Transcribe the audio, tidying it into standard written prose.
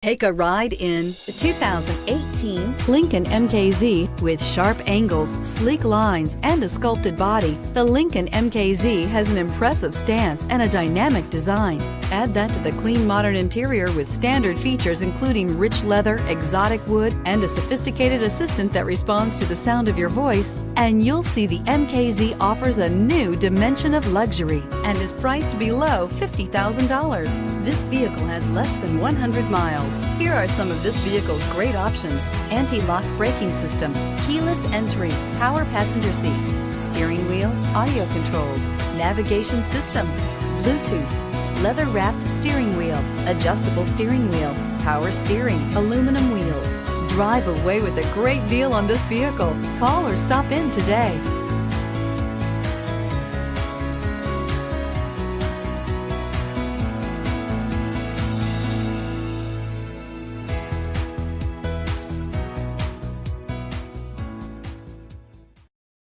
Take a ride in the 2018 Lincoln MKZ. With sharp angles, sleek lines, and a sculpted body, the Lincoln MKZ has an impressive stance and a dynamic design. Add that to the clean, modern interior with standard features including rich leather, exotic wood, and a sophisticated assistant that responds to the sound of your voice, and you'll see the MKZ offers a new dimension of luxury and is priced below $50,000. This vehicle has less than 100 miles. Here are some of this vehicle's great options: anti-lock braking system, keyless entry, power passenger seat, steering wheel audio controls, navigation system, Bluetooth, leather-wrapped steering wheel, adjustable steering wheel, power steering, aluminum wheels. Drive away with a great deal on this vehicle. Call or stop in today.